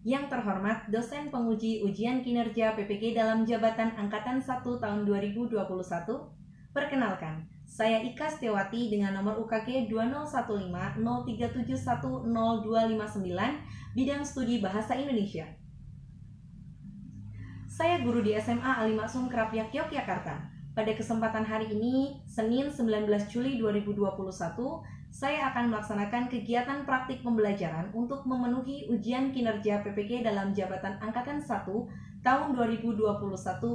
Yang terhormat dosen penguji ujian kinerja PPG dalam jabatan Angkatan 1 tahun 2021, perkenalkan, saya Ika Setiawati dengan nomor UKG 201503710259, bidang studi Bahasa Indonesia. Saya guru di SMA Ali Maksum Krapyak, Yogyakarta. Pada kesempatan hari ini, Senin 19 Juli 2021, saya akan melaksanakan kegiatan praktik pembelajaran untuk memenuhi ujian kinerja PPG dalam jabatan Angkatan 1 tahun 2021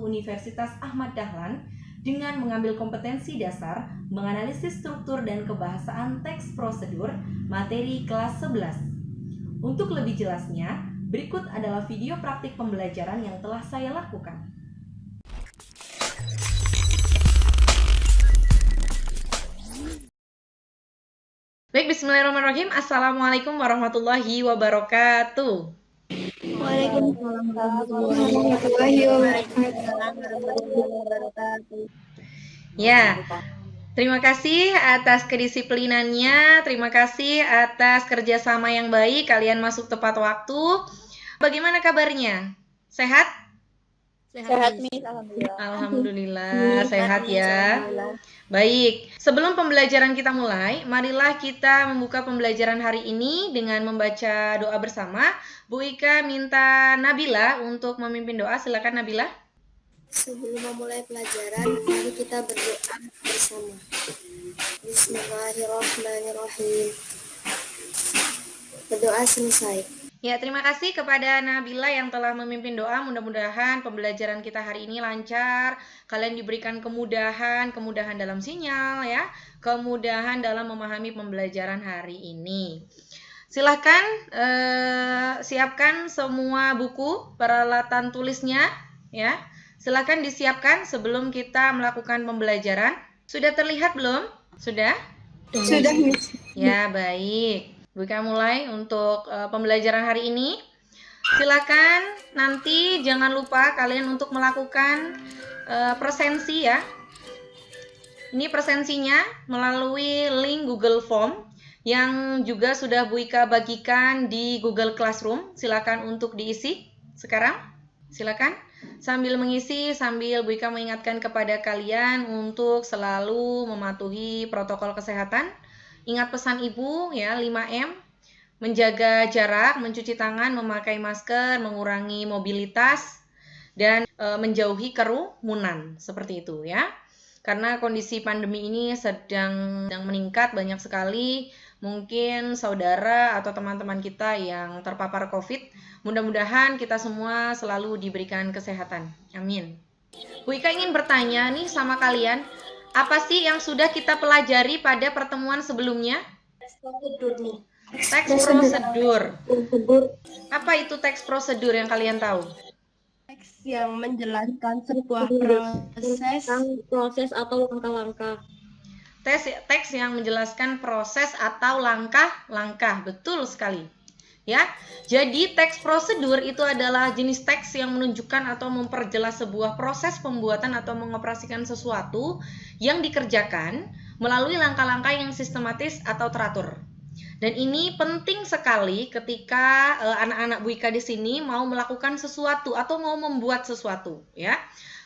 Universitas Ahmad Dahlan dengan mengambil kompetensi dasar, menganalisis struktur dan kebahasaan teks prosedur, materi kelas 11. Untuk lebih jelasnya, berikut adalah video praktik pembelajaran yang telah saya lakukan. Baik, bismillahirrahmanirrahim. Assalamualaikum warahmatullahi wabarakatuh. Waalaikumsalam warahmatullahi wabarakatuh. Ya, terima kasih atas kedisiplinannya, terima kasih atas kerjasama yang baik, kalian masuk tepat waktu. Bagaimana kabarnya? Sehat? Sehat, Miss. Alhamdulillah. Alhamdulillah, sehat ya. Baik, sebelum pembelajaran kita mulai, marilah kita membuka pembelajaran hari ini dengan membaca doa bersama. Bu Ika minta Nabila untuk memimpin doa, silakan Nabila. Sebelum memulai pelajaran, mari kita berdoa bersama. Bismillahirrahmanirrahim. Berdoa selesai. Ya, terima kasih kepada Nabila yang telah memimpin doa. Mudah-mudahan pembelajaran kita hari ini lancar. Kalian diberikan kemudahan dalam sinyal ya, kemudahan dalam memahami pembelajaran hari ini. Silahkan siapkan semua buku, peralatan tulisnya ya. Silahkan disiapkan sebelum kita melakukan pembelajaran. Sudah terlihat belum? Sudah? Sudah, Miss. Ya, baik. Buka mulai untuk pembelajaran hari ini. Silakan nanti jangan lupa kalian untuk melakukan presensi ya. Ini presensinya melalui link Google Form yang juga sudah Bu Ika bagikan di Google Classroom. Silakan untuk diisi sekarang. Silakan. Sambil mengisi, sambil Bu Ika mengingatkan kepada kalian untuk selalu mematuhi protokol kesehatan. Ingat pesan Ibu ya, 5M, menjaga jarak, mencuci tangan, memakai masker, mengurangi mobilitas, dan menjauhi kerumunan, seperti itu ya. Karena kondisi pandemi ini sedang meningkat banyak sekali, mungkin saudara atau teman-teman kita yang terpapar COVID, mudah-mudahan kita semua selalu diberikan kesehatan. Amin. Bu Ika ingin bertanya nih sama kalian, apa sih yang sudah kita pelajari pada pertemuan sebelumnya? Teks prosedur. Apa itu teks prosedur yang kalian tahu? Teks yang menjelaskan sebuah proses atau langkah-langkah. Teks yang menjelaskan proses atau langkah-langkah. Betul sekali. Ya, jadi teks prosedur itu adalah jenis teks yang menunjukkan atau memperjelas sebuah proses pembuatan atau mengoperasikan sesuatu yang dikerjakan melalui langkah-langkah yang sistematis atau teratur. Dan ini penting sekali ketika anak-anak Bu Ika di sini mau melakukan sesuatu atau mau membuat sesuatu, ya.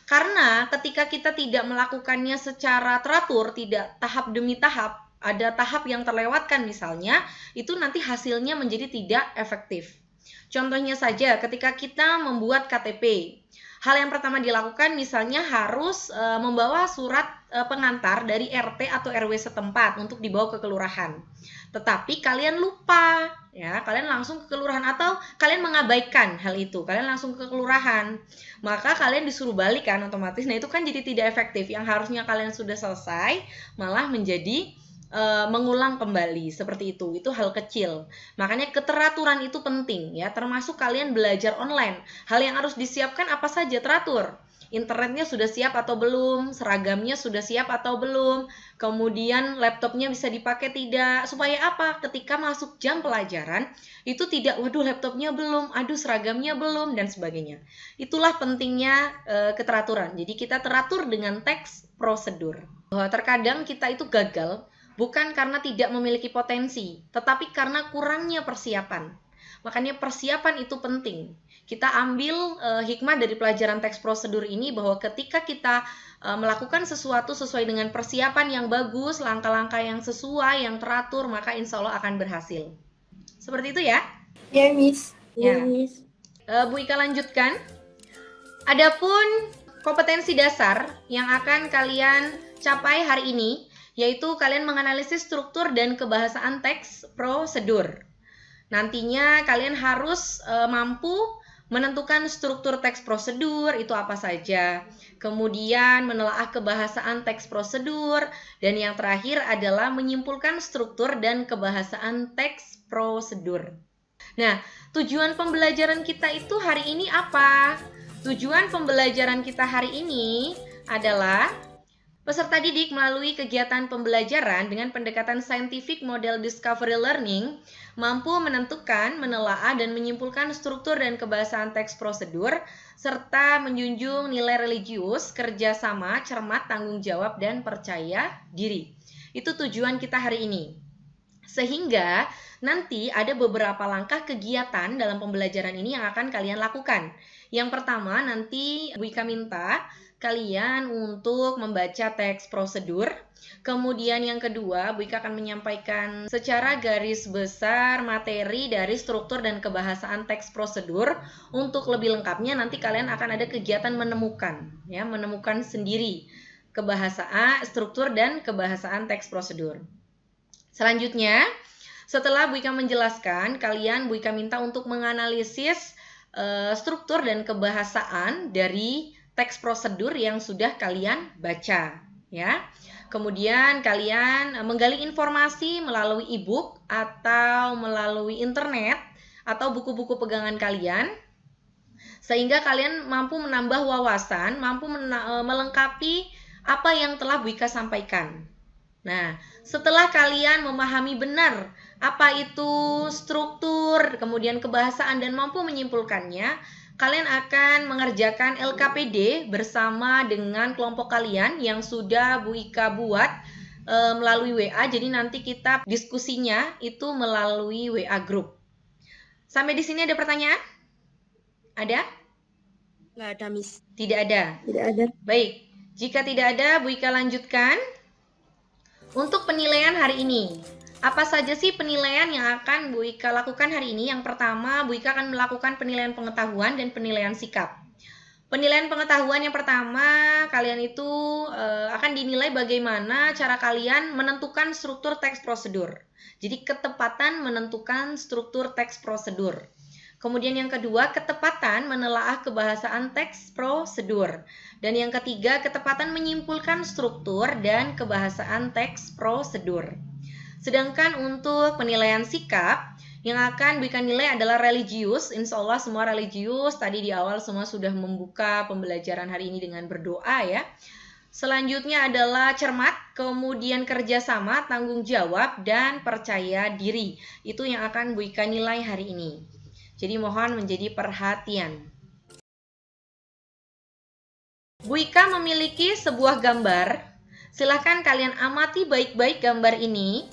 Karena ketika kita tidak melakukannya secara teratur, tidak tahap demi tahap, ada tahap yang terlewatkan misalnya, itu nanti hasilnya menjadi tidak efektif. Contohnya saja ketika kita membuat KTP, hal yang pertama dilakukan misalnya harus membawa surat pengantar dari RT atau RW setempat untuk dibawa ke kelurahan. Tetapi kalian lupa, ya, kalian langsung ke kelurahan atau kalian mengabaikan hal itu, kalian langsung ke kelurahan. Maka kalian disuruh balik kan otomatis. Nah, itu kan jadi tidak efektif. Yang harusnya kalian sudah selesai malah menjadi mengulang kembali seperti itu hal kecil. Makanya keteraturan itu penting ya, termasuk kalian belajar online. Hal yang harus disiapkan apa saja, teratur. Internetnya sudah siap atau belum, seragamnya sudah siap atau belum, kemudian laptopnya bisa dipakai tidak, supaya apa? Ketika masuk jam pelajaran itu tidak, waduh laptopnya belum, aduh seragamnya belum, dan sebagainya. Itulah pentingnya keteraturan. Jadi kita teratur dengan teks prosedur. Bahwa terkadang kita itu gagal bukan karena tidak memiliki potensi, tetapi karena kurangnya persiapan. Makanya persiapan itu penting. Kita ambil hikmah dari pelajaran teks prosedur ini bahwa ketika kita melakukan sesuatu sesuai dengan persiapan yang bagus, langkah-langkah yang sesuai, yang teratur, maka insya Allah akan berhasil. Seperti itu ya? Ya, Miss. Ya. Bu Ika lanjutkan. Adapun kompetensi dasar yang akan kalian capai hari ini, yaitu kalian menganalisis struktur dan kebahasaan teks prosedur. Nantinya kalian harus mampu menentukan struktur teks prosedur itu apa saja. Kemudian menelaah kebahasaan teks prosedur. Dan yang terakhir adalah menyimpulkan struktur dan kebahasaan teks prosedur. Nah, tujuan pembelajaran kita itu hari ini apa? Tujuan pembelajaran kita hari ini adalah peserta didik melalui kegiatan pembelajaran dengan pendekatan scientific model discovery learning mampu menentukan, menelaah, dan menyimpulkan struktur dan kebahasaan teks prosedur serta menjunjung nilai religius, kerjasama, cermat, tanggung jawab, dan percaya diri. Itu tujuan kita hari ini. Sehingga nanti ada beberapa langkah kegiatan dalam pembelajaran ini yang akan kalian lakukan. Yang pertama, nanti Bu Ika minta kalian untuk membaca teks prosedur. Kemudian yang kedua, Bu Ika akan menyampaikan secara garis besar materi dari struktur dan kebahasaan teks prosedur. Untuk lebih lengkapnya nanti kalian akan ada kegiatan menemukan, ya, menemukan sendiri kebahasaan, struktur dan kebahasaan teks prosedur. Selanjutnya, setelah Bu Ika menjelaskan, Bu Ika minta untuk menganalisis struktur dan kebahasaan dari teks prosedur yang sudah kalian baca, ya. Kemudian kalian menggali informasi melalui e-book atau melalui internet atau buku-buku pegangan kalian sehingga kalian mampu menambah wawasan, mampu melengkapi apa yang telah Bu Ika sampaikan. Nah, setelah kalian memahami benar apa itu struktur, kemudian kebahasaan dan mampu menyimpulkannya, kalian akan mengerjakan LKPD bersama dengan kelompok kalian yang sudah Bu Ika buat melalui WA. Jadi nanti kita diskusinya itu melalui WA group. Sampai di sini ada pertanyaan? Ada? Nggak ada, Miss. Tidak ada? Tidak ada. Baik, jika tidak ada, Bu Ika lanjutkan. Untuk penilaian hari ini, apa saja sih penilaian yang akan Bu Ika lakukan hari ini? Yang pertama, Bu Ika akan melakukan penilaian pengetahuan dan penilaian sikap. Penilaian pengetahuan yang pertama, kalian itu akan dinilai bagaimana cara kalian menentukan struktur teks prosedur. Jadi ketepatan menentukan struktur teks prosedur. Kemudian yang kedua, ketepatan menelaah kebahasaan teks prosedur. Dan yang ketiga, ketepatan menyimpulkan struktur dan kebahasaan teks prosedur. Sedangkan untuk penilaian sikap, yang akan Bu Ika nilai adalah religius. Insya Allah semua religius. Tadi di awal semua sudah membuka pembelajaran hari ini dengan berdoa ya. Selanjutnya adalah cermat, kemudian kerjasama, tanggung jawab, dan percaya diri. Itu yang akan Bu Ika nilai hari ini. Jadi mohon menjadi perhatian. Bu Ika memiliki sebuah gambar. Silahkan kalian amati baik-baik gambar ini.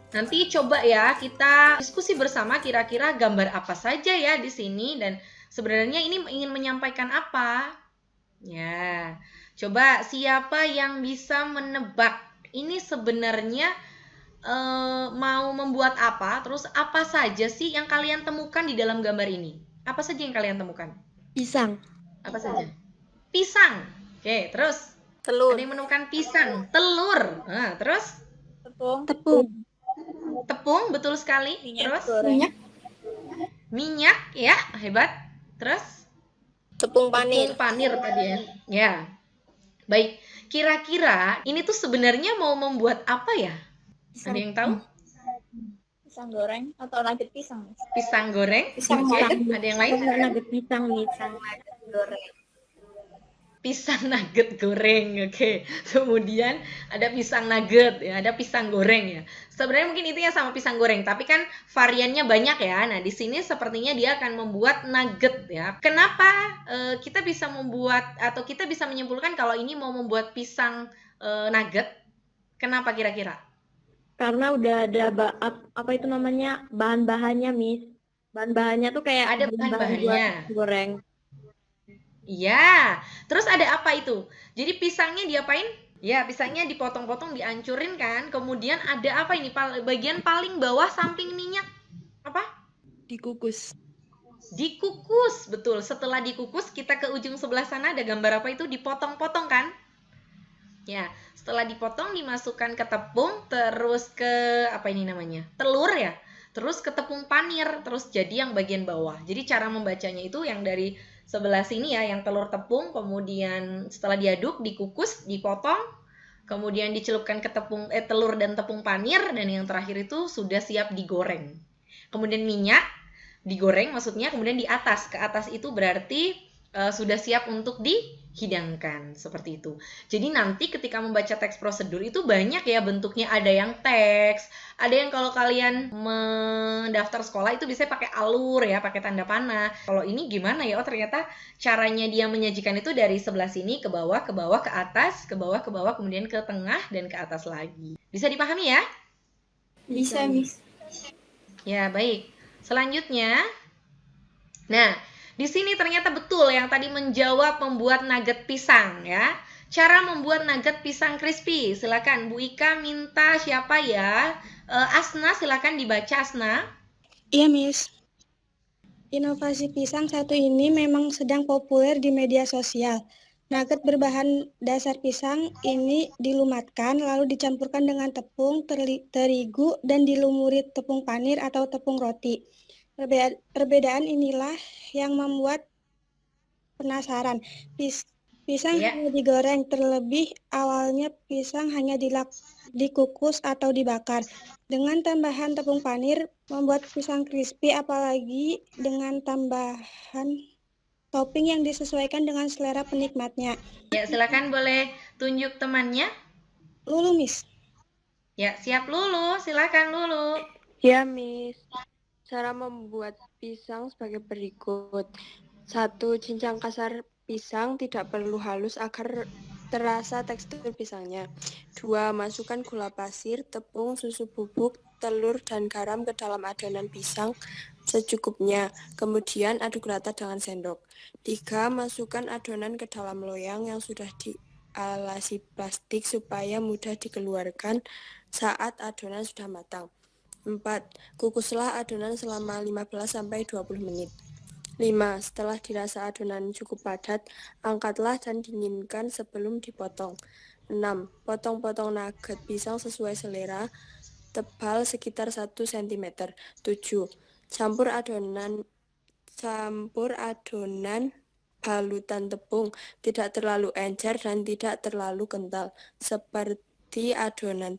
Nanti coba ya kita diskusi bersama kira-kira gambar apa saja ya di sini. Dan sebenarnya ini ingin menyampaikan apa? Ya, coba siapa yang bisa menebak ini sebenarnya mau membuat apa, terus apa saja sih yang kalian temukan di dalam gambar ini? Apa saja yang kalian temukan? Pisang. Apa saja? Pisang. Oke, terus? Telur. Ada yang menemukan pisang, telur. Nah, terus? Tepung. Tepung, betul sekali. Terus? Minyak. Minyak, ya, hebat. Terus? Tepung panir. Tepung panir tadi ya. Ya. Baik, kira-kira ini tuh sebenarnya mau membuat apa ya? Ada yang tahu? Pisang goreng atau nugget pisang? Pisang goreng? Pisang Oke, nugget. ada yang lain? Nugget pisang, Miss. Pisang nugget goreng. Pisang nugget goreng, oke. Kemudian ada pisang nugget, ya, ada pisang goreng ya. Sebenarnya mungkin intinya sama pisang goreng, tapi kan variannya banyak ya. Nah, di sini sepertinya dia akan membuat nugget ya. Kenapa kita bisa membuat atau kita bisa menyimpulkan kalau ini mau membuat pisang nugget? Kenapa kira-kira? Karena udah ada apa itu namanya bahan-bahannya, Miss. Bahan-bahannya tuh kayak Ada bahan-bahan buat bahan-bahannya. goreng. Iya. Terus ada apa itu? Jadi pisangnya diapain? Ya, pisangnya dipotong-potong, dihancurin kan. Kemudian ada apa ini? Bagian paling bawah samping minyak. Apa? Dikukus. Dikukus. Betul. Setelah dikukus, kita ke ujung sebelah sana ada gambar apa itu? Dipotong-potong kan? Ya, setelah dipotong dimasukkan ke tepung, terus ke apa ini namanya? Telur ya. Terus ke tepung panir, terus jadi yang bagian bawah. Jadi cara membacanya itu yang dari sebelah sini ya, yang telur tepung, kemudian setelah diaduk, dikukus, dipotong, kemudian dicelupkan ke telur dan tepung panir, dan yang terakhir itu sudah siap digoreng. Kemudian minyak digoreng maksudnya, kemudian di atas, ke atas itu berarti sudah siap untuk dihidangkan, seperti itu. Jadi nanti ketika membaca teks prosedur itu banyak ya bentuknya, ada yang teks, ada yang kalau kalian mendaftar sekolah itu bisa pakai alur ya, pakai tanda panah. Kalau ini gimana ya? Oh ternyata caranya dia menyajikan itu dari sebelah sini ke bawah, ke atas, ke bawah, kemudian ke tengah dan ke atas lagi. Bisa dipahami ya? Bisa, Miss. Ya, baik. Selanjutnya, nah, di sini ternyata betul yang tadi menjawab membuat nugget pisang ya. Cara membuat nugget pisang crispy. Silakan Bu Ika minta siapa ya? Asna, silakan dibaca Asna. Iya, Miss. Inovasi pisang satu ini memang sedang populer di media sosial. Nugget berbahan dasar pisang ini dilumatkan lalu dicampurkan dengan tepung, terigu, dan dilumuri tepung panir atau tepung roti. Perbedaan inilah yang membuat penasaran. Pisang Ya. hanya digoreng, terlebih awalnya pisang hanya dikukus atau dibakar. Dengan tambahan tepung panir membuat pisang crispy, apalagi dengan tambahan topping yang disesuaikan dengan selera penikmatnya. Ya, silakan boleh tunjuk temannya. Lulu, Miss. Ya, siap Lulu. Silakan Lulu. Ya, Miss. Cara membuat pisang sebagai berikut. 1. Cincang kasar pisang tidak perlu halus agar terasa tekstur pisangnya. 2. Masukkan gula pasir, tepung, susu bubuk, telur, dan garam ke dalam adonan pisang secukupnya. Kemudian aduk rata dengan sendok. 3. Masukkan adonan ke dalam loyang yang sudah dialasi plastik supaya mudah dikeluarkan saat adonan sudah matang. 4. Kukuslah adonan selama 15-20 menit. 5. Setelah dirasa adonan cukup padat, angkatlah dan dinginkan sebelum dipotong. 6. Potong-potong nugget pisang sesuai selera, tebal sekitar 1 cm. 7. Campur adonan balutan tepung, tidak terlalu encer dan tidak terlalu kental, seperti adonan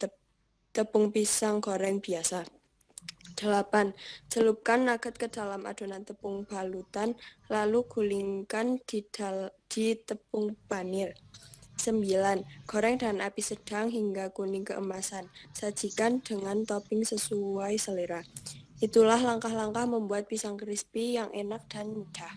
tepung pisang goreng biasa. 8. Celupkan nugget ke dalam adonan tepung balutan, lalu gulingkan di tepung panir. 9. Goreng dengan api sedang hingga kuning keemasan. Sajikan dengan topping sesuai selera. Itulah langkah-langkah membuat pisang crispy yang enak dan mudah.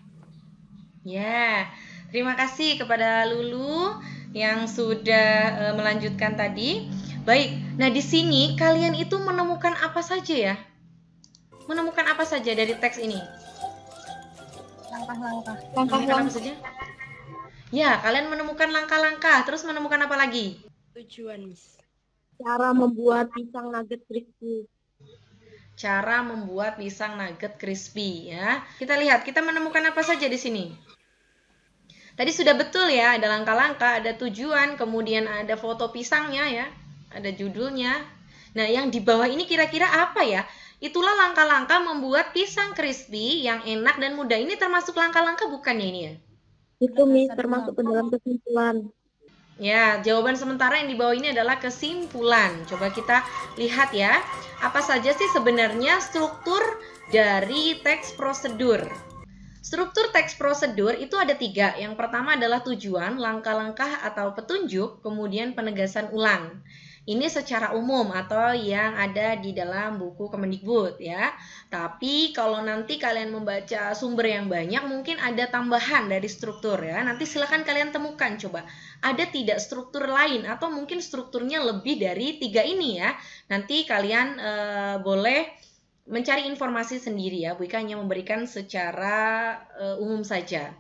Ya, terima kasih kepada Lulu yang sudah melanjutkan tadi. Baik, nah di sini kalian itu menemukan apa saja ya? Menemukan apa saja dari teks ini? Langkah-langkah. Menemukan apa saja? Ya, kalian menemukan langkah-langkah, terus menemukan apa lagi? Tujuan, Miss. Cara membuat pisang nugget crispy. Cara membuat pisang nugget crispy ya. Kita lihat, kita menemukan apa saja di sini? Tadi sudah betul ya, ada langkah-langkah, ada tujuan, kemudian ada foto pisangnya ya, ada judulnya. Nah, yang di bawah ini kira-kira apa ya? Itulah langkah-langkah membuat pisang crispy yang enak dan mudah. Ini termasuk langkah-langkah bukan ya ini ya? Itu, Miss, termasuk ke dalam kesimpulan. Ya, jawaban sementara yang di bawah ini adalah kesimpulan. Coba kita lihat ya, apa saja sih sebenarnya struktur dari teks prosedur. Struktur teks prosedur itu ada 3. Yang pertama adalah tujuan, langkah-langkah atau petunjuk, kemudian penegasan ulang. Ini secara umum atau yang ada di dalam buku Kemendikbud ya. Tapi kalau nanti kalian membaca sumber yang banyak, mungkin ada tambahan dari struktur ya. Nanti silakan kalian temukan coba. Ada tidak struktur lain atau mungkin strukturnya lebih dari 3 ini ya. Nanti kalian boleh mencari informasi sendiri ya. Bu Ika hanya memberikan secara umum saja.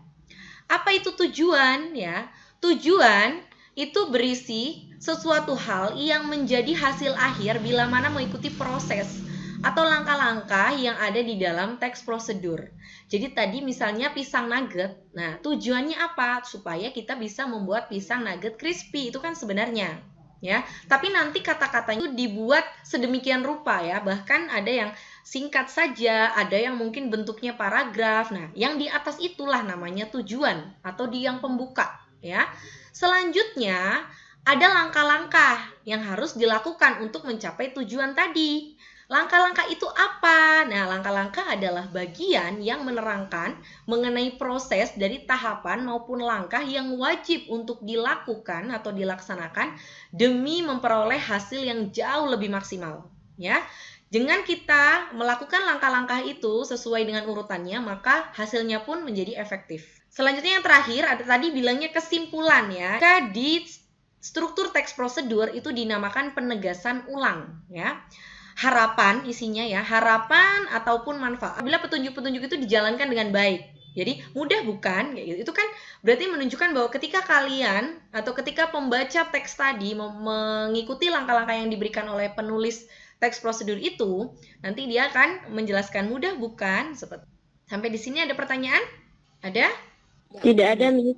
Apa itu tujuan ya? Tujuan itu berisi sesuatu hal yang menjadi hasil akhir bila mana mengikuti proses atau langkah-langkah yang ada di dalam teks prosedur. Jadi tadi misalnya pisang nugget. Nah, tujuannya apa? Supaya kita bisa membuat pisang nugget crispy. Itu kan sebenarnya ya. Tapi nanti kata-katanya itu dibuat sedemikian rupa ya. Bahkan ada yang singkat saja, ada yang mungkin bentuknya paragraf. Nah, yang di atas itulah namanya tujuan atau di yang pembuka ya. Selanjutnya ada langkah-langkah yang harus dilakukan untuk mencapai tujuan tadi. Langkah-langkah itu apa? Nah, langkah-langkah adalah bagian yang menerangkan mengenai proses dari tahapan maupun langkah yang wajib untuk dilakukan atau dilaksanakan demi memperoleh hasil yang jauh lebih maksimal. Ya, dengan kita melakukan langkah-langkah itu sesuai dengan urutannya, maka hasilnya pun menjadi efektif. Selanjutnya yang terakhir, ada tadi bilangnya kesimpulan ya. Di struktur teks prosedur itu dinamakan penegasan ulang ya. Harapan isinya ya, harapan ataupun manfaat bila petunjuk-petunjuk itu dijalankan dengan baik. Jadi mudah bukan? Kayak gitu. Itu kan berarti menunjukkan bahwa ketika kalian atau ketika pembaca teks tadi mengikuti langkah-langkah yang diberikan oleh penulis teks prosedur itu, nanti dia akan menjelaskan mudah bukan? Sampai di sini ada pertanyaan? Ada? Tidak ada, Miss.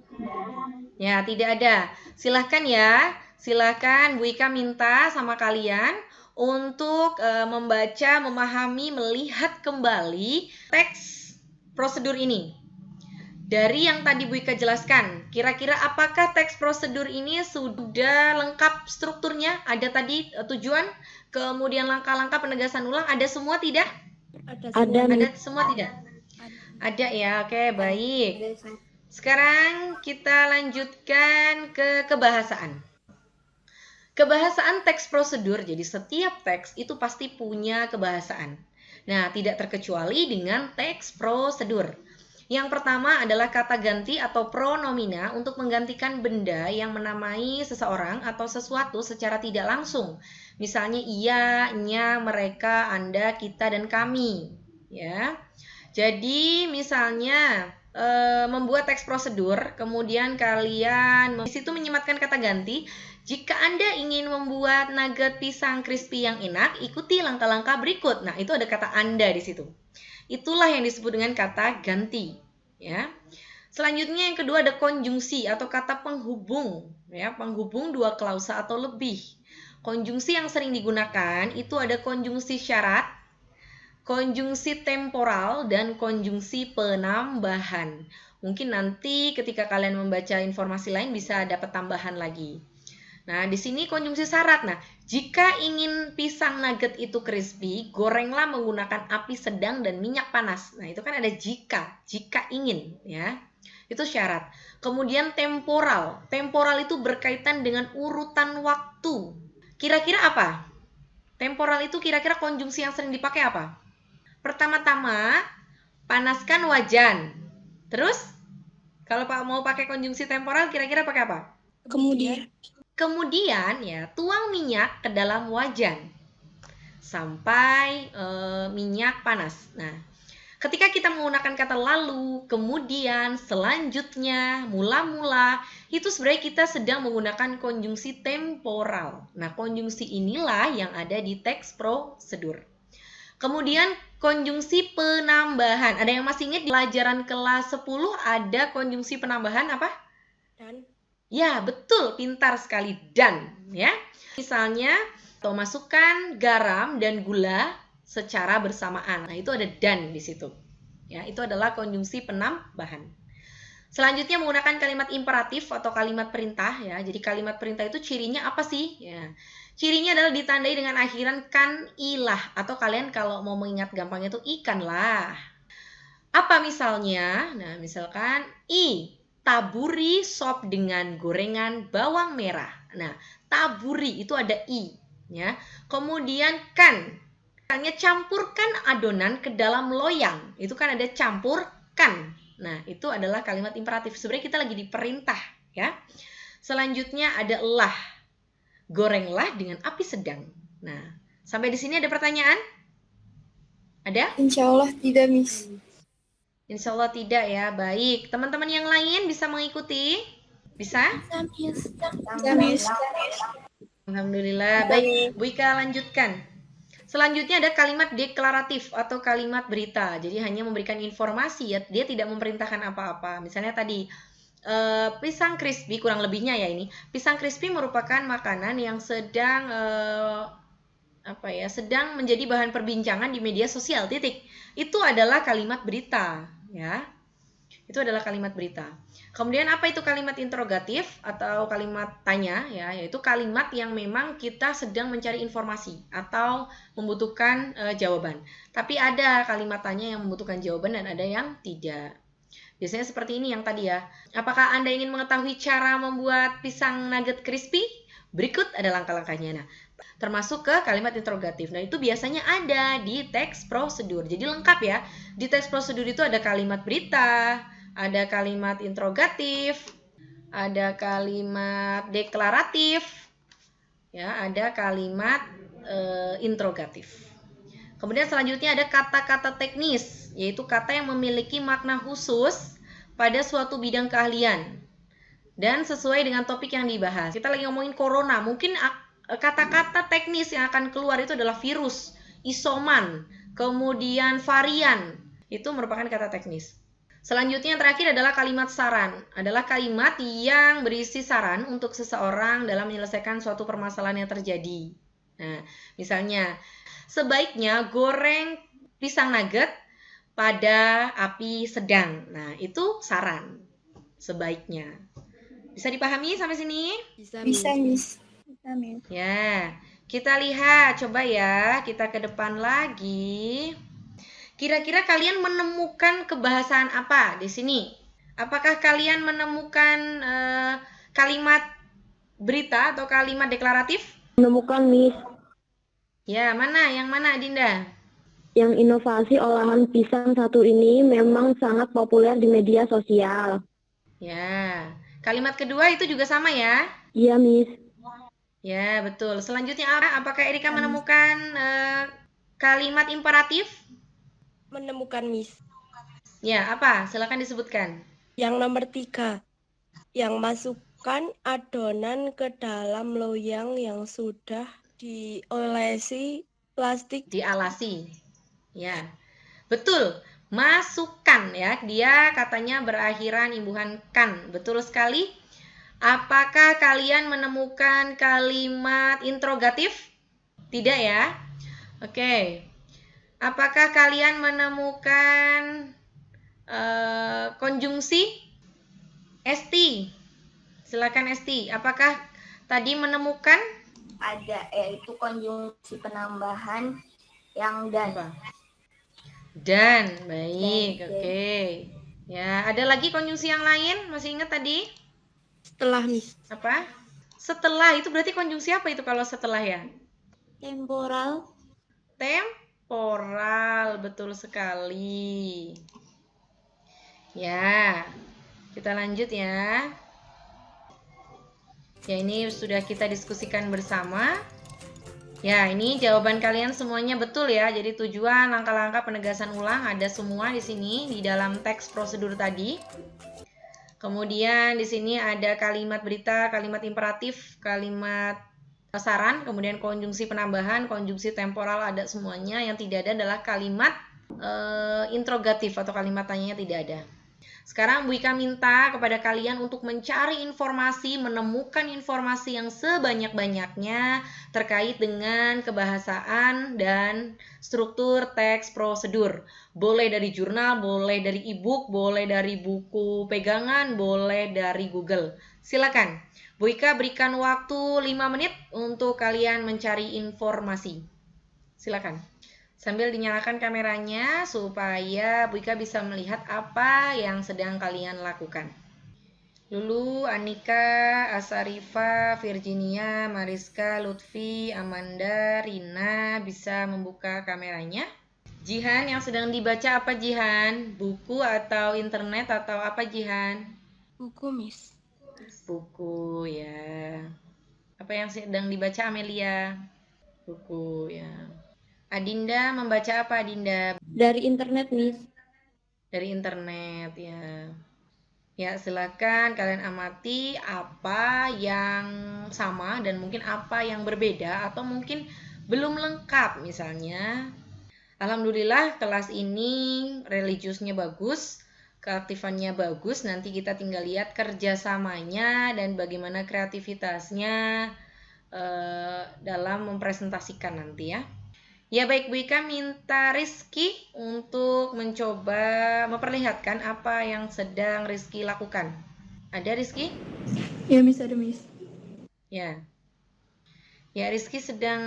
Ya, tidak ada. Silahkan ya. Silahkan Bu Ika minta sama kalian untuk membaca, memahami, melihat kembali teks prosedur ini. Dari yang tadi Bu Ika jelaskan, kira-kira apakah teks prosedur ini sudah lengkap strukturnya? Ada tadi tujuan, kemudian langkah-langkah penegasan ulang, ada semua tidak? Ada semua tidak? Ada ya, oke, baik. Sekarang kita lanjutkan ke kebahasaan. Kebahasaan teks prosedur, jadi setiap teks itu pasti punya kebahasaan. Nah, tidak terkecuali dengan teks prosedur. Yang pertama adalah kata ganti atau pronomina untuk menggantikan benda yang menamai seseorang atau sesuatu secara tidak langsung. Misalnya ia, nya, mereka, Anda, kita, dan kami. Ya. Jadi misalnya membuat teks prosedur, kemudian kalian di situ menyematkan kata ganti. Jika Anda ingin membuat nugget pisang crispy yang enak, ikuti langkah-langkah berikut. Nah, itu ada kata Anda di situ. Itulah yang disebut dengan kata ganti, ya. Selanjutnya yang kedua ada konjungsi atau kata penghubung, ya, penghubung dua klausa atau lebih. Konjungsi yang sering digunakan itu ada konjungsi syarat, konjungsi temporal, dan konjungsi penambahan. Mungkin nanti ketika kalian membaca informasi lain bisa dapat tambahan lagi. Nah, di sini konjungsi syarat. Nah, jika ingin pisang nugget itu crispy, gorenglah menggunakan api sedang dan minyak panas. Nah, itu kan ada jika ingin, ya. Itu syarat. Kemudian temporal. Temporal itu berkaitan dengan urutan waktu. Kira-kira apa? Temporal itu kira-kira konjungsi yang sering dipakai apa? Pertama-tama, panaskan wajan. Terus, kalau Pak mau pakai konjungsi temporal, kira-kira pakai apa? Kemudian ya, tuang minyak ke dalam wajan sampai minyak panas. Nah, ketika kita menggunakan kata lalu, kemudian, selanjutnya, mula-mula, itu sebenarnya kita sedang menggunakan konjungsi temporal. Nah, konjungsi inilah yang ada di teks prosedur. Kemudian konjungsi penambahan. Ada yang masih ingat di pelajaran kelas 10 ada konjungsi penambahan apa? Dan. Ya, betul, pintar sekali, dan ya. Misalnya, atau masukkan garam dan gula secara bersamaan. Nah, itu ada dan di situ. Ya, itu adalah konjungsi penambahan. Selanjutnya menggunakan kalimat imperatif atau kalimat perintah ya. Jadi kalimat perintah itu cirinya apa sih? Ya. Cirinya adalah ditandai dengan akhiran kan ilah atau kalian kalau mau mengingat gampangnya itu ikanlah. Apa misalnya? Nah, misalkan taburi sop dengan gorengan bawang merah. Nah, taburi itu ada i ya. Kemudian kan misalnya campurkan adonan ke dalam loyang. Itu kan ada campurkan. Nah, itu adalah kalimat imperatif. Sebenarnya kita lagi diperintah ya. Selanjutnya ada lah. Gorenglah dengan api sedang. Nah, sampai di sini ada pertanyaan? Ada? Insya Allah tidak, Miss. Insya Allah tidak ya. Baik, teman-teman yang lain bisa mengikuti? Bisa? Bisa, Miss. Alhamdulillah. Baik, Bu Ika lanjutkan. Selanjutnya ada kalimat deklaratif atau kalimat berita. Jadi hanya memberikan informasi ya, dia tidak memerintahkan apa-apa. Misalnya tadi pisang crispy, kurang lebihnya ya ini. Pisang crispy merupakan makanan yang sedang sedang menjadi bahan perbincangan di media sosial. Titik. Itu adalah kalimat berita, ya. Itu adalah kalimat berita. Kemudian apa itu kalimat interrogatif atau kalimat tanya ya, yaitu kalimat yang memang kita sedang mencari informasi atau membutuhkan jawaban. Tapi ada kalimat tanya yang membutuhkan jawaban dan ada yang tidak. Biasanya seperti ini yang tadi ya. Apakah Anda ingin mengetahui cara membuat pisang nugget crispy? Berikut ada langkah-langkahnya. Nah, termasuk ke kalimat interrogatif. Nah, itu biasanya ada di teks prosedur. Jadi lengkap ya. Di teks prosedur itu ada kalimat berita, ada kalimat interrogatif, ada kalimat deklaratif, ya, ada kalimat interrogatif. Kemudian selanjutnya ada kata-kata teknis, yaitu kata yang memiliki makna khusus pada suatu bidang keahlian dan sesuai dengan topik yang dibahas. Kita lagi ngomongin corona, mungkin kata-kata teknis yang akan keluar itu adalah virus, isoman, kemudian varian. Itu merupakan kata teknis. Selanjutnya yang terakhir adalah kalimat saran. Adalah kalimat yang berisi saran untuk seseorang dalam menyelesaikan suatu permasalahan yang terjadi. Nah, misalnya, sebaiknya goreng pisang nugget pada api sedang. Nah, itu saran. Sebaiknya. Bisa dipahami sampai sini? Bisa, Miss. Bisa, Miss. Ya, kita lihat. Coba ya, kita ke depan lagi. Kira-kira kalian menemukan kebahasaan apa di sini? Apakah kalian menemukan kalimat berita atau kalimat deklaratif? Menemukan, Miss. Ya, mana? Yang mana, Dinda? Yang inovasi olahan pisang satu ini memang sangat populer di media sosial. Ya, kalimat kedua itu juga sama ya? Iya, Miss. Ya, betul. Selanjutnya, apakah Erika menemukan kalimat imperatif? Menemukan, Miss. Ya, apa? Silakan disebutkan. Yang nomor 3. Yang masukkan adonan ke dalam loyang yang sudah diolesi plastik. Dialasi. Ya. Betul. Masukkan ya. Dia katanya berakhiran imbuhan kan. Betul sekali. Apakah kalian menemukan kalimat interrogatif? Tidak ya? Oke. Apakah kalian menemukan konjungsi? Esti. Silakan Esti. Apakah tadi menemukan? Ada, yaitu konjungsi penambahan yang dan. Dan, baik, oke. Ya, ada lagi konjungsi yang lain? Masih ingat tadi? Setelah, Miss. Apa? Setelah, itu berarti konjungsi apa itu kalau setelah ya? Temporal. Temporal, betul sekali. Ya, kita lanjut ya. Ya, ini sudah kita diskusikan bersama. Ya, ini jawaban kalian semuanya betul ya. Jadi tujuan, langkah-langkah penegasan ulang ada semua di sini di dalam teks prosedur tadi. Kemudian di sini ada kalimat berita, kalimat imperatif, kalimat saran, kemudian konjungsi penambahan, konjungsi temporal ada semuanya. Yang tidak ada adalah kalimat interrogatif atau kalimat tanyanya tidak ada. Sekarang Bu Ika minta kepada kalian untuk mencari informasi, menemukan informasi yang sebanyak-banyaknya terkait dengan kebahasaan dan struktur teks prosedur. Boleh dari jurnal, boleh dari e-book, boleh dari buku pegangan, boleh dari Google. Silakan. Bu Ika berikan waktu 5 menit untuk kalian mencari informasi. Silakan. Sambil dinyalakan kameranya supaya Bu Ika bisa melihat apa yang sedang kalian lakukan. Lulu, Anika, Asarifa, Virginia, Mariska, Lutfi, Amanda, Rina bisa membuka kameranya. Jihan, yang sedang dibaca apa Jihan? Buku atau internet atau apa Jihan? Buku, Miss. Buku ya. Apa yang sedang dibaca Amelia? Buku ya. Adinda membaca apa, Adinda? Dari internet, Miss. Dari internet, ya. Ya, silakan kalian amati apa yang sama dan mungkin apa yang berbeda atau mungkin belum lengkap misalnya. Alhamdulillah kelas ini religiusnya bagus, keaktifannya bagus. Nanti kita tinggal lihat kerjasamanya dan bagaimana kreativitasnya dalam mempresentasikan nanti ya. Ya baik, Bu Ika minta Rizky untuk mencoba memperlihatkan apa yang sedang Rizky lakukan. Ada Rizky? Ya, Miss, ada, Miss. Ya. Ya, Rizky sedang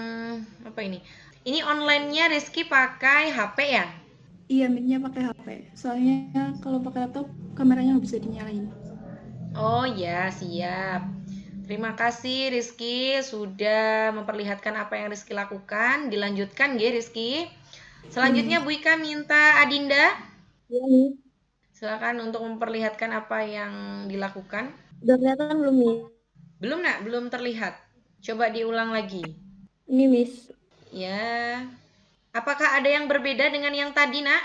apa ini? Ini online-nya Rizky pakai HP ya? Iya, mic-nya pakai HP. Soalnya kalau pakai laptop, kameranya nggak bisa dinyalain. Oh ya, siap. Terima kasih Rizky sudah memperlihatkan apa yang Rizky lakukan. Dilanjutkan ya Rizky. Selanjutnya Bu Ika minta Adinda. Iya, Miss. Silakan untuk memperlihatkan apa yang dilakukan. Udah kelihatan belum, Miss? Belum nak, belum terlihat. Coba diulang lagi. Ini, Miss. Ya. Apakah ada yang berbeda dengan yang tadi nak?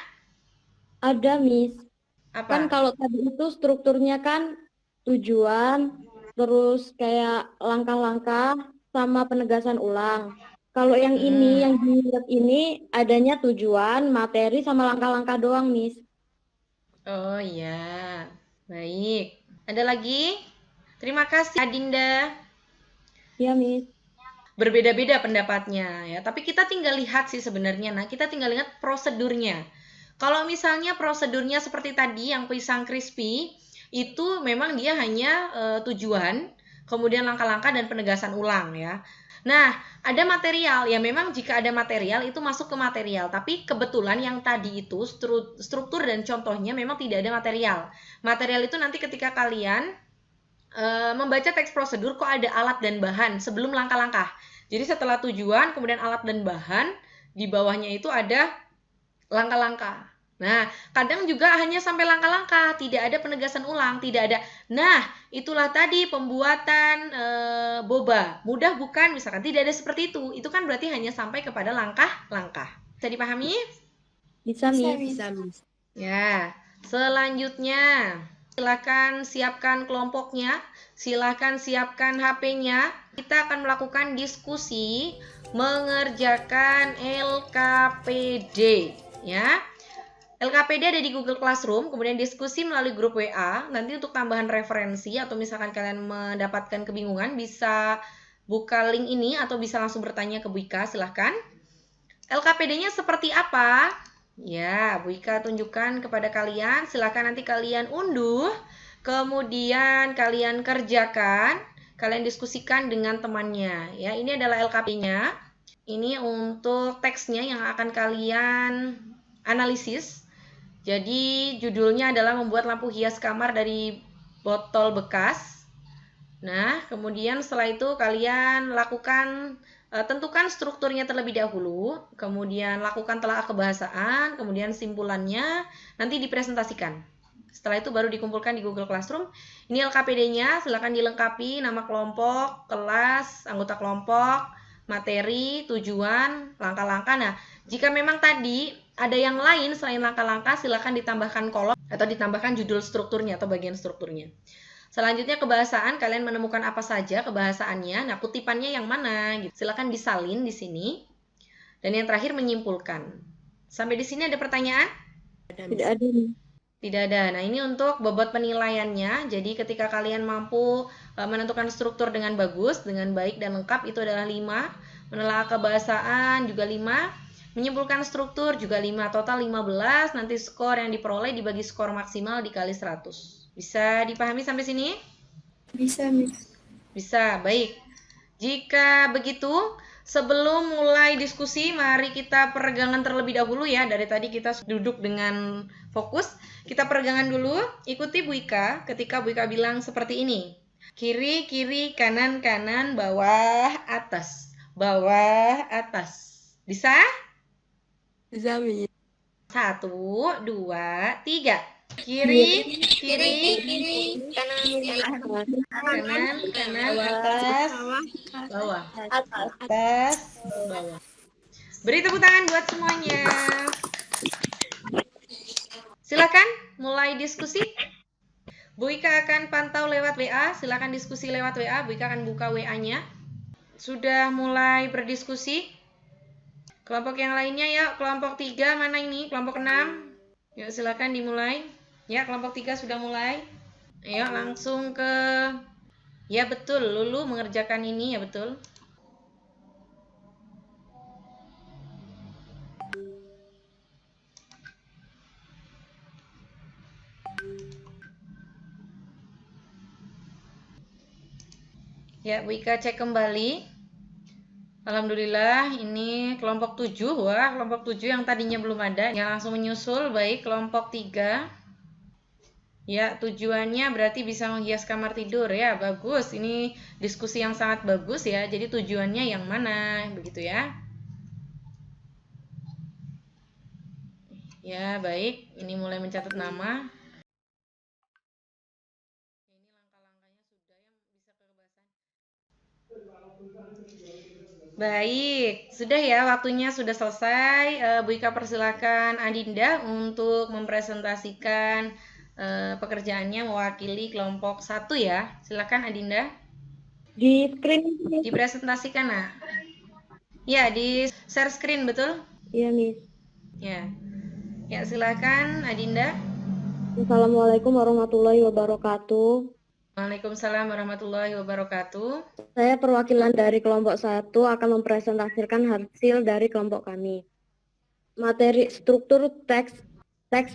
Ada, Miss. Apa? Kan kalau tadi itu strukturnya kan tujuan, terus kayak langkah-langkah sama penegasan ulang. Kalau yang ini, yang dilihat ini adanya tujuan, materi sama langkah-langkah doang, Miss. Oh ya, baik. Ada lagi? Terima kasih Adinda. Iya, Miss. Berbeda-beda pendapatnya ya, tapi kita tinggal lihat sih sebenarnya. Nah, kita tinggal lihat prosedurnya. Kalau misalnya prosedurnya seperti tadi yang pisang crispy, itu memang dia hanya tujuan, kemudian langkah-langkah dan penegasan ulang ya. Nah, ada material, ya memang jika ada material itu masuk ke material, tapi kebetulan yang tadi itu struktur dan contohnya memang tidak ada material. Material itu nanti ketika kalian membaca teks prosedur kok ada alat dan bahan sebelum langkah-langkah. Jadi setelah tujuan, kemudian alat dan bahan, di bawahnya itu ada langkah-langkah. Nah, kadang juga hanya sampai langkah-langkah, tidak ada penegasan ulang, tidak ada. Nah, itulah tadi pembuatan boba. Mudah bukan? Misalkan tidak ada seperti itu. Itu kan berarti hanya sampai kepada langkah-langkah. Bisa dipahami? Bisa, Miss. Bisa, Miss. Ya, selanjutnya silakan siapkan kelompoknya, silakan siapkan HP-nya. Kita akan melakukan diskusi mengerjakan LKPD ya. LKPD ada di Google Classroom, kemudian diskusi melalui grup WA. Nanti untuk tambahan referensi atau misalkan kalian mendapatkan kebingungan bisa buka link ini atau bisa langsung bertanya ke Bu Ika, silahkan. LKPD-nya seperti apa? Ya, Bu Ika tunjukkan kepada kalian. Silahkan nanti kalian unduh, kemudian kalian kerjakan, kalian diskusikan dengan temannya. Ya, ini adalah LKP-nya. Ini untuk teksnya yang akan kalian analisis. Jadi judulnya adalah membuat lampu hias kamar dari botol bekas. Nah, kemudian setelah itu kalian lakukan tentukan strukturnya terlebih dahulu, kemudian lakukan telaah kebahasaan, kemudian simpulannya nanti dipresentasikan. Setelah itu baru dikumpulkan di Google Classroom. Ini LKPD-nya, silakan dilengkapi nama kelompok, kelas, anggota kelompok, materi, tujuan, langkah-langkah. Nah, jika memang tadi ada yang lain selain langkah-langkah, silakan ditambahkan kolom atau ditambahkan judul strukturnya atau bagian strukturnya. Selanjutnya kebahasaan, kalian menemukan apa saja kebahasaannya. Nah, kutipannya yang mana? Silakan disalin di sini. Dan yang terakhir menyimpulkan. Sampai di sini ada pertanyaan? Tidak ada, Miss. Tidak ada. Nah, ini untuk bobot penilaiannya. Jadi ketika kalian mampu menentukan struktur dengan bagus, dengan baik dan lengkap, itu adalah 5. Menelaah kebahasaan juga 5. Menyimpulkan struktur juga 5, total 15. Nanti skor yang diperoleh dibagi skor maksimal dikali 100. Bisa dipahami sampai sini? Bisa, Miss. Bisa, baik. Jika begitu, sebelum mulai diskusi, mari kita peregangan terlebih dahulu ya. Dari tadi kita duduk dengan fokus. Kita peregangan dulu, ikuti Bu Ika ketika Bu Ika bilang seperti ini. Kiri, kiri, kanan, kanan, bawah, atas. Bawah, atas. Bisa? Bisa, Miss. 1, 2, 3. Kiri, kiri, kanan, kanan, atas, bawah, atas, bawah. Beri tepuk tangan buat semuanya. Silakan mulai diskusi. Bu Ika akan pantau lewat WA. Silakan diskusi lewat WA. Bu Ika akan buka WA-nya. Sudah mulai berdiskusi? Kelompok yang lainnya ya, kelompok 3 mana ini? Kelompok 6. Yuk silakan dimulai. Ya, kelompok 3 sudah mulai. Ayo langsung ke. Ya betul, Lulu mengerjakan ini ya betul. Ya, Bu Ika cek kembali. Alhamdulillah, ini kelompok 7. Wah, kelompok 7 yang tadinya belum ada. Ya, langsung menyusul. Baik, kelompok 3. Ya, tujuannya berarti bisa menghias kamar tidur ya. Bagus, ini diskusi yang sangat bagus ya. Jadi tujuannya yang mana? Begitu ya. Ya, baik. Ini mulai mencatat nama. Baik, sudah ya, waktunya sudah selesai. Bu Ika persilakan Adinda untuk mempresentasikan pekerjaannya mewakili kelompok 1 ya. Silakan Adinda. Di screen. Dipresentasikan nah. Ya, di share screen betul? Iya, Miss. Ya. Ya, silakan Adinda. Assalamualaikum warahmatullahi wabarakatuh. Waalaikumsalam warahmatullahi wabarakatuh. Saya perwakilan dari kelompok 1 akan mempresentasikan hasil dari kelompok kami. Materi struktur teks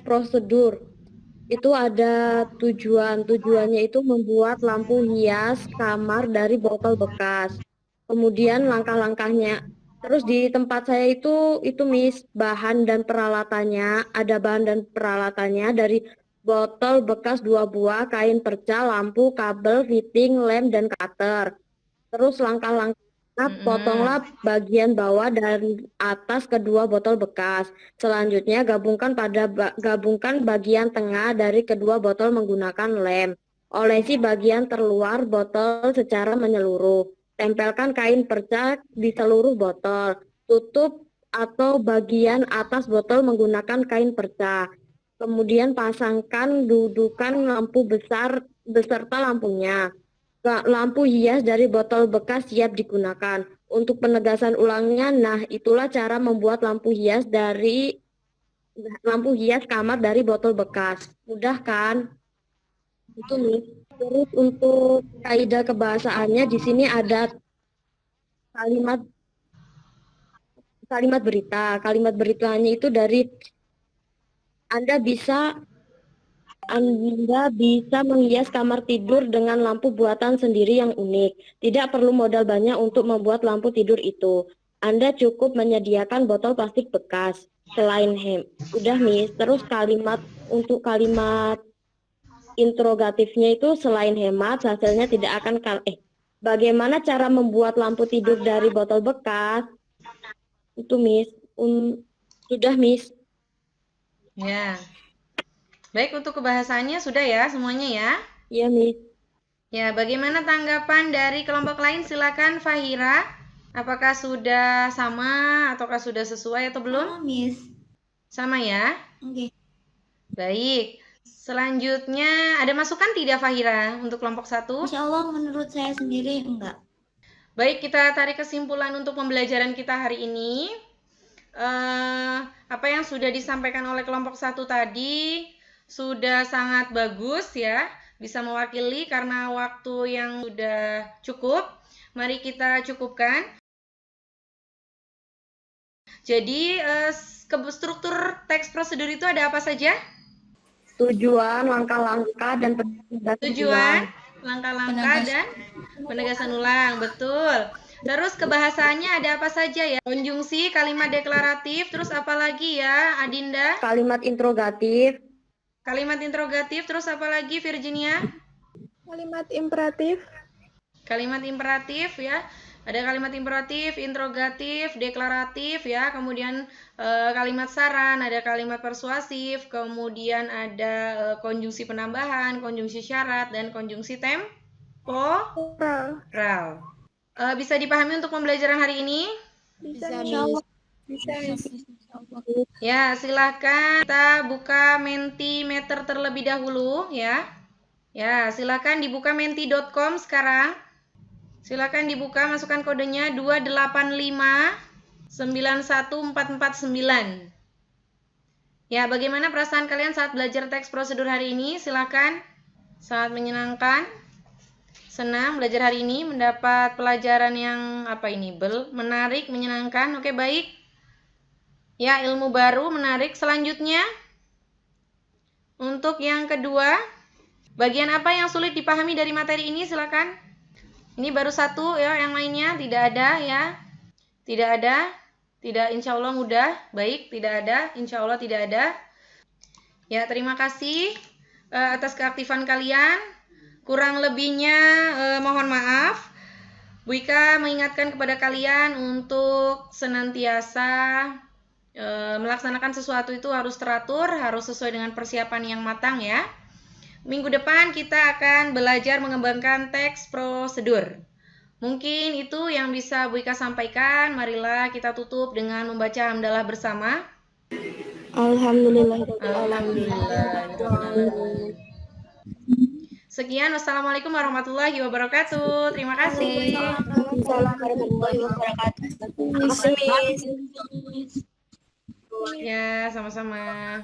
prosedur. Itu ada tujuannya itu membuat lampu hias kamar dari botol bekas. Kemudian langkah-langkahnya. Terus di tempat saya itu Miss, bahan dan peralatannya, ada bahan dan peralatannya dari botol bekas 2 buah, kain perca, lampu, kabel, fitting, lem, dan cutter. Terus langkah-langkah, potonglah bagian bawah dan atas kedua botol bekas. Selanjutnya gabungkan bagian tengah dari kedua botol menggunakan lem. Olesi bagian terluar botol secara menyeluruh. Tempelkan kain perca di seluruh botol. Tutup atau bagian atas botol menggunakan kain perca. Kemudian pasangkan dudukan lampu besar beserta lampunya. Lampu hias dari botol bekas siap digunakan. Untuk penegasan ulangnya, nah itulah cara membuat lampu hias kamar dari botol bekas. Mudah kan? Itu nih. Terus untuk kaidah kebahasaannya di sini ada kalimat berita. Kalimat beritanya itu dari Anda bisa menghias kamar tidur dengan lampu buatan sendiri yang unik. Tidak perlu modal banyak untuk membuat lampu tidur itu. Anda cukup menyediakan botol plastik bekas. Selain udah Miss. Terus kalimat interrogatifnya itu selain hemat, hasilnya tidak akan bagaimana cara membuat lampu tidur dari botol bekas? Itu Miss. Sudah Miss. Ya. Baik, untuk kebahasannya sudah ya semuanya ya? Iya, Miss. Ya, bagaimana tanggapan dari kelompok lain? Silakan Fahira. Apakah sudah sama ataukah sudah sesuai atau belum? Sama, Miss. Sama ya? Oke. Baik. Selanjutnya, ada masukan tidak Fahira untuk kelompok 1? Insya Allah menurut saya sendiri enggak. Baik, kita tarik kesimpulan untuk pembelajaran kita hari ini. Apa yang sudah disampaikan oleh kelompok 1 tadi sudah sangat bagus ya, bisa mewakili karena waktu yang sudah cukup. Mari kita cukupkan. Jadi struktur teks prosedur itu ada apa saja? Tujuan, langkah-langkah, dan penegasan tujuan, langkah-langkah, dan penegasan ulang. Betul. Terus kebahasaannya ada apa saja ya? Konjungsi, kalimat deklaratif, terus apa lagi ya Adinda? Kalimat interrogatif. Kalimat interrogatif, terus apa lagi Virginia? Kalimat imperatif. Kalimat imperatif ya. Ada kalimat imperatif, interrogatif, deklaratif ya. Kemudian kalimat saran, ada kalimat persuasif, kemudian ada konjungsi penambahan, konjungsi syarat, dan konjungsi temporal. Bisa dipahami untuk pembelajaran hari ini? Bisa, Insya Allah. Bisa, Miss. Ya, silakan kita buka Mentimeter terlebih dahulu ya. Ya, silakan dibuka menti.com sekarang. Silakan dibuka, masukkan kodenya 285-91449. Ya, bagaimana perasaan kalian saat belajar teks prosedur hari ini? Silakan. Sangat menyenangkan. Senang belajar hari ini, mendapat pelajaran yang menarik, menyenangkan. Oke, baik. Ya, ilmu baru, menarik. Selanjutnya, untuk yang kedua, bagian apa yang sulit dipahami dari materi ini? Silakan. Ini baru satu ya, yang lainnya tidak ada ya. Tidak ada. Tidak, insya Allah mudah. Baik, tidak ada. Insya Allah tidak ada. Ya, terima kasih atas keaktifan kalian. Kurang lebihnya mohon maaf. Bu Ika mengingatkan kepada kalian untuk senantiasa melaksanakan sesuatu itu harus teratur, harus sesuai dengan persiapan yang matang ya. Minggu depan kita akan belajar mengembangkan teks prosedur. Mungkin itu yang bisa Bu Ika sampaikan. Marilah kita tutup dengan membaca hamdalah bersama. Alhamdulillah. Sekian, wassalamualaikum warahmatullahi wabarakatuh. Terima kasih. Assalamualaikum warahmatullahi wabarakatuh. Ya, sama-sama.